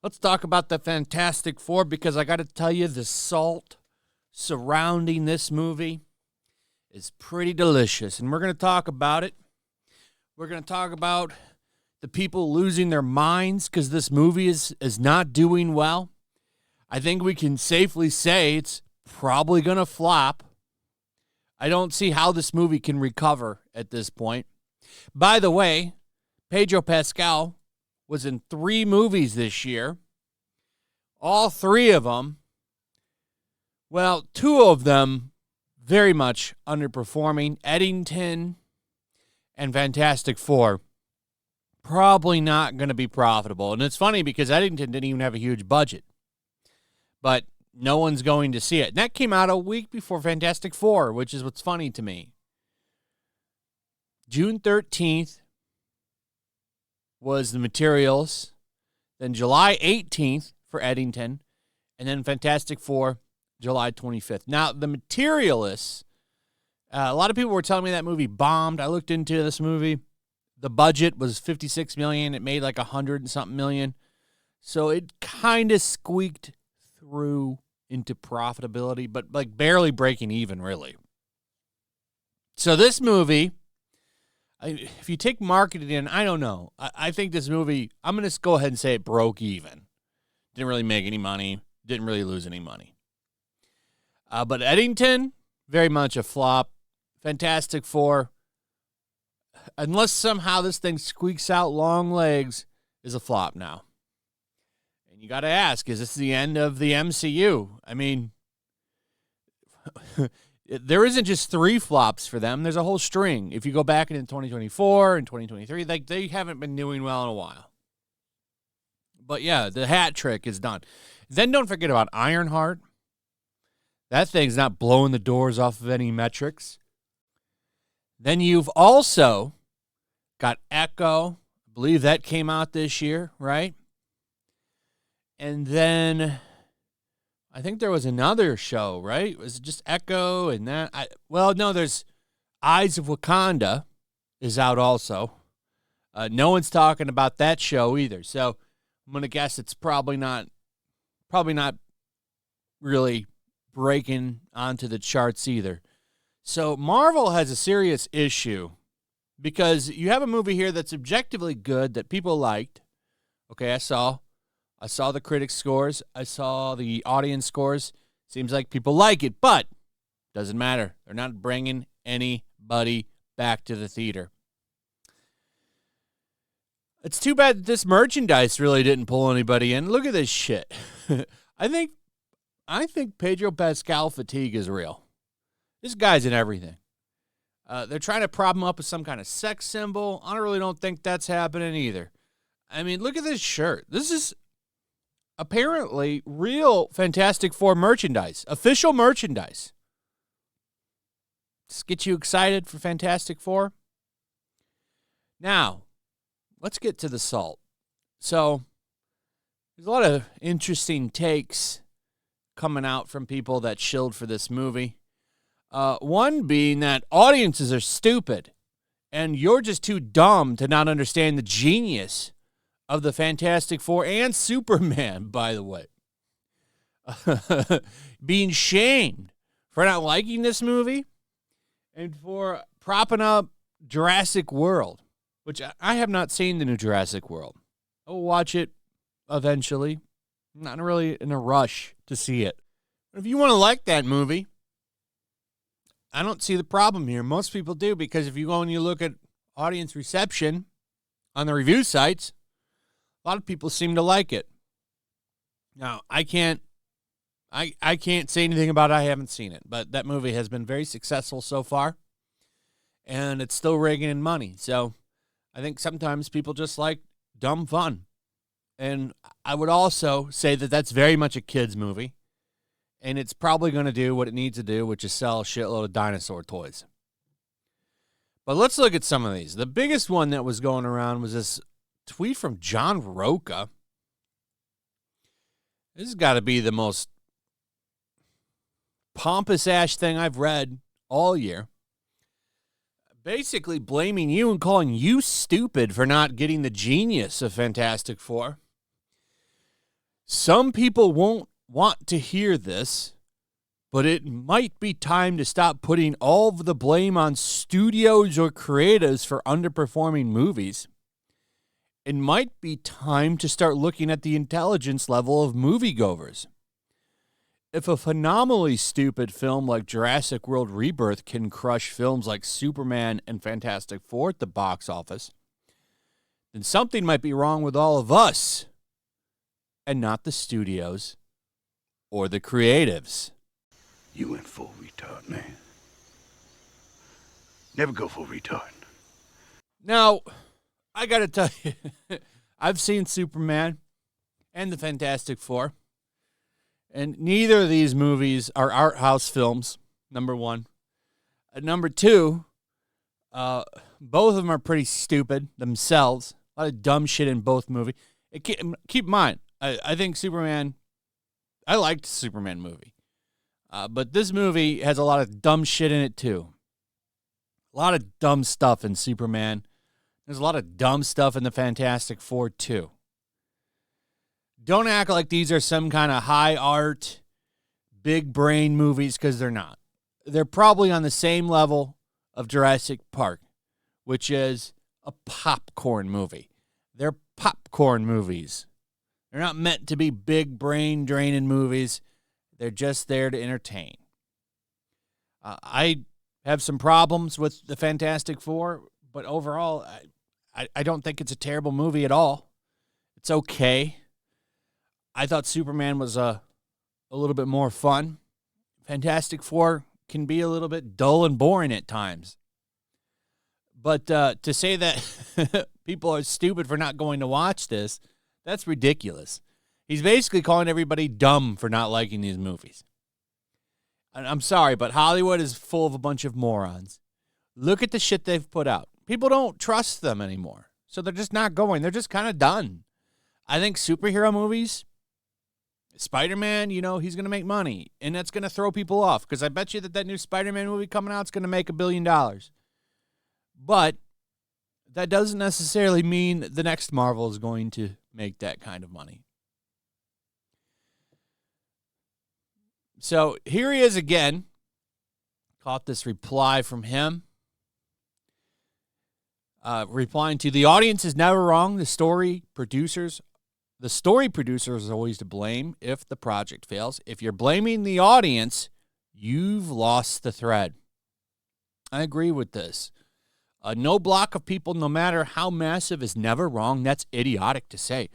Let's talk about the Fantastic Four, because I got to tell you, the salt surrounding this movie is pretty delicious, and we're going to talk about it. We're going to talk about the people losing their minds because this movie is not doing well. I think we can safely say it's probably going to flop. I don't see how this movie can recover at this point. By the way, Pedro Pascal was in 3 movies this year. All 3 of them, well, 2 of them very much underperforming. Eddington and Fantastic Four, probably not going to be profitable. And it's funny because Eddington didn't even have a huge budget. But no one's going to see it. And that came out a week before Fantastic Four, which is what's funny to me. June 13th was The Materials. Then July 18th for Eddington. And then Fantastic Four, July 25th. Now, The Materialists, a lot of people were telling me that movie bombed. I looked into this movie. The budget was $56 million. It made like $100 and something million. So it kind of squeaked through into profitability, but like barely breaking even, really. So this movie, if you take marketing in, I don't know. I think this movie, I'm going to go ahead and say it broke even. Didn't really make any money. Didn't really lose any money. But Eddington, very much a flop. Fantastic Four, unless somehow this thing squeaks out long legs, is a flop now. And you got to ask, is this the end of the MCU? I mean, there isn't just 3 flops for them. There's a whole string. If you go back into 2024 and 2023, they haven't been doing well in a while. But yeah, the hat trick is done. Then don't forget about Ironheart. That thing's not blowing the doors off of any metrics. Then you've also got Echo. I believe that came out this year, right? And then I think there was another show, right? Was it just Echo and that? No, there's Eyes of Wakanda is out also. No one's talking about that show either. So I'm going to guess it's probably not really breaking onto the charts either. So Marvel has a serious issue because you have a movie here that's objectively good that people liked. Okay, I saw the critic scores. I saw the audience scores. Seems like people like it, but doesn't matter. They're not bringing anybody back to the theater. It's too bad that this merchandise really didn't pull anybody in. Look at this shit. I think Pedro Pascal fatigue is real. This guy's in everything. They're trying to prop him up as some kind of sex symbol. I really don't think that's happening either. I mean, look at this shirt. This is apparently real Fantastic Four merchandise, official merchandise. Just get you excited for Fantastic Four. Now, let's get to the salt. So, there's a lot of interesting takes coming out from people that shilled for this movie. One being that audiences are stupid, and you're just too dumb to not understand the genius of the Fantastic Four and Superman, by the way. Being shamed for not liking this movie and for propping up Jurassic World, which I have not seen the new Jurassic World. I will watch it eventually. I'm not really in a rush to see it. But if you want to like that movie, I don't see the problem here. Most people do, because if you go and you look at audience reception on the review sites, a lot of people seem to like it. Now, I can't say anything about it. I haven't seen it, but that movie has been very successful so far, and it's still raking in money. So I think sometimes people just like dumb fun. And I would also say that that's very much a kid's movie, and it's probably going to do what it needs to do, which is sell a shitload of dinosaur toys. But let's look at some of these. The biggest one that was going around was this tweet from John Roca. This has got to be the most pompous-ass thing I've read all year. basically blaming you and calling you stupid for not getting the genius of Fantastic Four. Some people won't want to hear this, but it might be time to stop putting all of the blame on studios or creatives for underperforming movies. It might be time to start looking at the intelligence level of moviegoers. If a phenomenally stupid film like Jurassic World Rebirth can crush films like Superman and Fantastic Four at the box office, then something might be wrong with all of us, and not the studios or the creatives. You went full retard, man. Never go full retard. Now, I got to tell you, I've seen Superman and the Fantastic Four, and neither of these movies are art house films, number one. Number two, both of them are pretty stupid themselves. A lot of dumb shit in both movies. Keep in mind, I think Superman, I liked the Superman movie. But this movie has a lot of dumb shit in it, too. A lot of dumb stuff in Superman. There's a lot of dumb stuff in the Fantastic Four, too. Don't act like these are some kind of high art, big brain movies, because they're not. They're probably on the same level of Jurassic Park, which is a popcorn movie. They're popcorn movies. They're not meant to be big brain draining movies. They're just there to entertain. I have some problems with the Fantastic Four, but overall, I don't think it's a terrible movie at all. It's okay. I thought Superman was a little bit more fun. Fantastic Four can be a little bit dull and boring at times. But to say that people are stupid for not going to watch this, that's ridiculous. He's basically calling everybody dumb for not liking these movies. And I'm sorry, but Hollywood is full of a bunch of morons. Look at the shit they've put out. People don't trust them anymore. So they're just not going. They're just kind of done. I think superhero movies, Spider-Man, he's going to make money. And that's going to throw people off. Because I bet you that new Spider-Man movie coming out is going to make $1 billion. But that doesn't necessarily mean the next Marvel is going to make that kind of money. So here he is again. Caught this reply from him. Replying to, the audience is never wrong. The story producer is always to blame if the project fails. If you're blaming the audience, you've lost the thread. I agree with this. No block of people, no matter how massive, is never wrong. That's idiotic to say.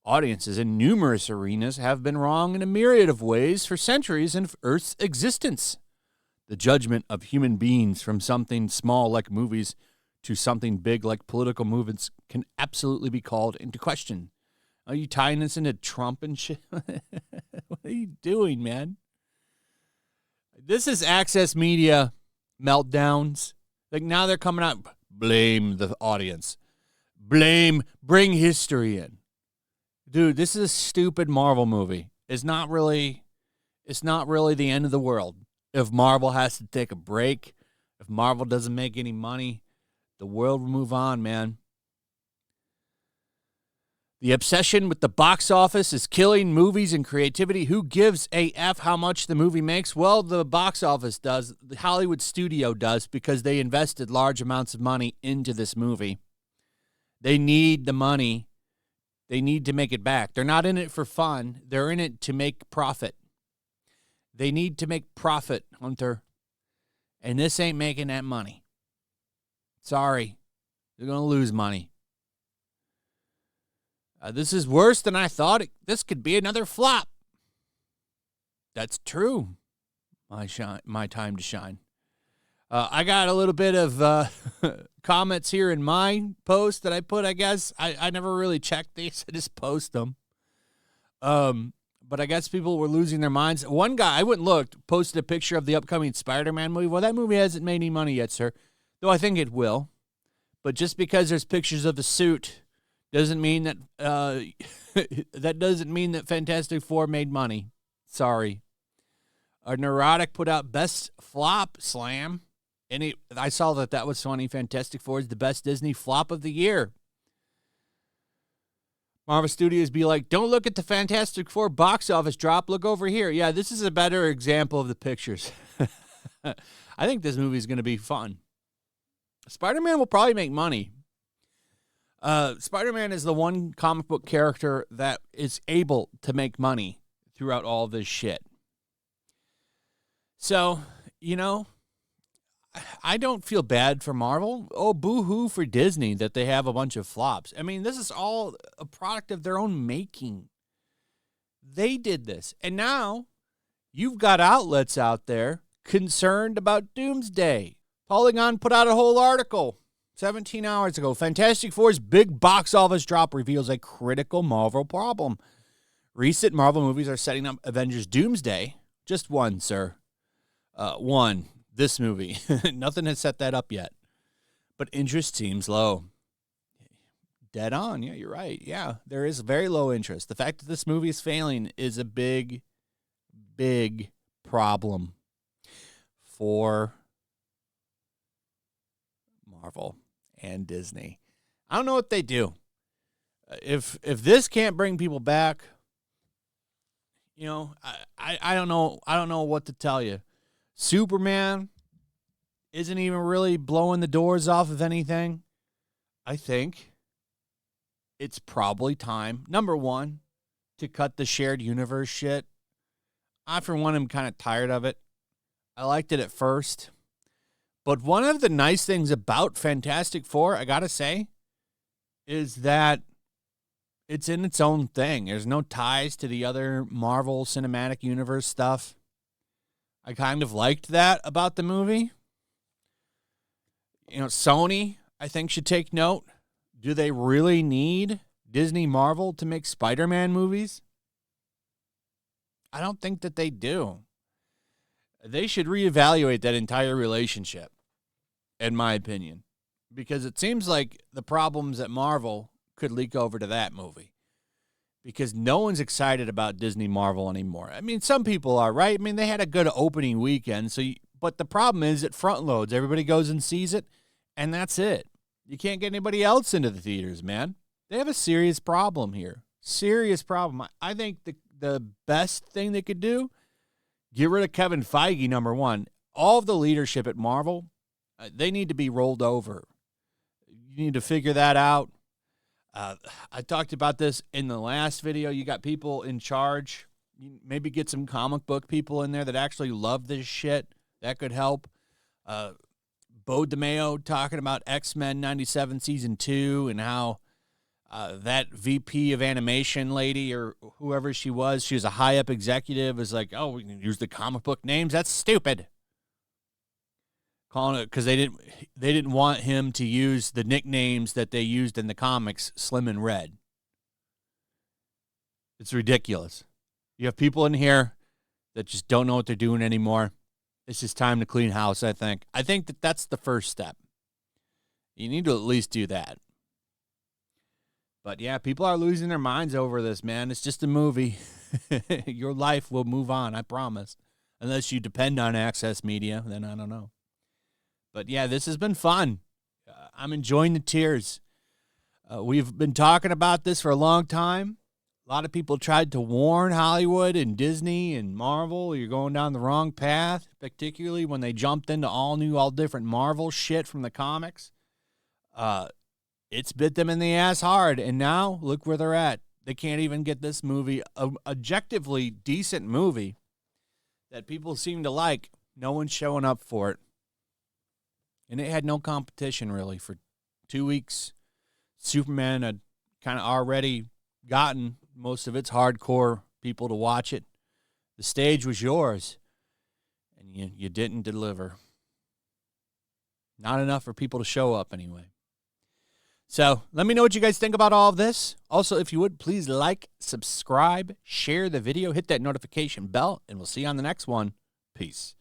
Audiences in numerous arenas have been wrong in a myriad of ways for centuries in Earth's existence. The judgment of human beings from something small like movies to something big like political movements can absolutely be called into question. Are you tying this into Trump and shit? What are you doing, man? This is Access Media meltdowns. Like now they're coming out, blame the audience. Bring history in. Dude, this is a stupid Marvel movie. It's not really the end of the world. If Marvel has to take a break, if Marvel doesn't make any money, the world will move on, man. The obsession with the box office is killing movies and creativity. Who gives a F how much the movie makes? Well, the box office does. The Hollywood studio does, because they invested large amounts of money into this movie. They need the money. They need to make it back. They're not in it for fun. They're in it to make profit. They need to make profit, Hunter. And this ain't making that money. Sorry. They're going to lose money. This is worse than I thought. This could be another flop. That's true. My time to shine. I got a little bit of comments here in my post that I put, I guess. I never really checked these. I just post them. But I guess people were losing their minds. One guy, I went and looked, posted a picture of the upcoming Spider-Man movie. Well, that movie hasn't made any money yet, sir. Though I think it will. But just because there's pictures of the suit doesn't mean that that doesn't mean that Fantastic Four made money. Sorry. Neurotic put out Best Flop Slam. And I saw that was funny. Fantastic Four is the best Disney flop of the year. Marvel Studios be like, don't look at the Fantastic Four box office drop. Look over here. Yeah, this is a better example of the pictures. I think this movie is going to be fun. Spider-Man will probably make money. Spider-Man is the one comic book character that is able to make money throughout all this shit. So, I don't feel bad for Marvel. Oh, boo-hoo for Disney that they have a bunch of flops. I mean, this is all a product of their own making. They did this. And now you've got outlets out there concerned about Doomsday. Polygon put out a whole article 17 hours ago. Fantastic Four's big box office drop reveals a critical Marvel problem. Recent Marvel movies are setting up Avengers Doomsday. Just one, sir. One. This movie. Nothing has set that up yet. But interest seems low. Dead on. Yeah, you're right. Yeah, there is very low interest. The fact that this movie is failing is a big, big problem for Marvel and Disney. I don't know what they do. If this can't bring people back, I don't know. I don't know what to tell you. Superman isn't even really blowing the doors off of anything. I think it's probably time, number one, to cut the shared universe shit. I, for one, am kind of tired of it. I liked it at first. But one of the nice things about Fantastic Four, I got to say, is that it's in its own thing. There's no ties to the other Marvel Cinematic Universe stuff. I kind of liked that about the movie. Sony, I think, should take note. Do they really need Disney Marvel to make Spider-Man movies? I don't think that they do. They should reevaluate that entire relationship, in my opinion, because it seems like the problems at Marvel could leak over to that movie. Because no one's excited about Disney Marvel anymore. I mean, some people are, right? I mean, they had a good opening weekend. But the problem is it front loads. Everybody goes and sees it, and that's it. You can't get anybody else into the theaters, man. They have a serious problem here. Serious problem. I think the best thing they could do, get rid of Kevin Feige, number one. All of the leadership at Marvel, they need to be rolled over. You need to figure that out. I talked about this in the last video. You got people in charge. Maybe get some comic book people in there that actually love this shit. That could help. Bo DeMayo talking about X-Men 97 Season 2 and how that VP of animation lady or whoever she was a high-up executive, is like, oh, we can use the comic book names? That's stupid. Calling it because they didn't want him to use the nicknames that they used in the comics, Slim and Red. It's ridiculous. You have people in here that just don't know what they're doing anymore. It's just time to clean house, I think. I think that's the first step. You need to at least do that. But yeah, people are losing their minds over this, man. It's just a movie. Your life will move on, I promise. Unless you depend on Access Media, then I don't know. But yeah, this has been fun. I'm enjoying the tears. We've been talking about this for a long time. A lot of people tried to warn Hollywood and Disney and Marvel, you're going down the wrong path, particularly when they jumped into all different Marvel shit from the comics. It's bit them in the ass hard, and now look where they're at. They can't even get this movie, an objectively decent movie that people seem to like. No one's showing up for it. And it had no competition, really, for 2 weeks. Superman had kind of already gotten most of its hardcore people to watch it. The stage was yours, and you didn't deliver. Not enough for people to show up, anyway. So let me know what you guys think about all of this. Also, if you would, please like, subscribe, share the video, hit that notification bell, and we'll see you on the next one. Peace.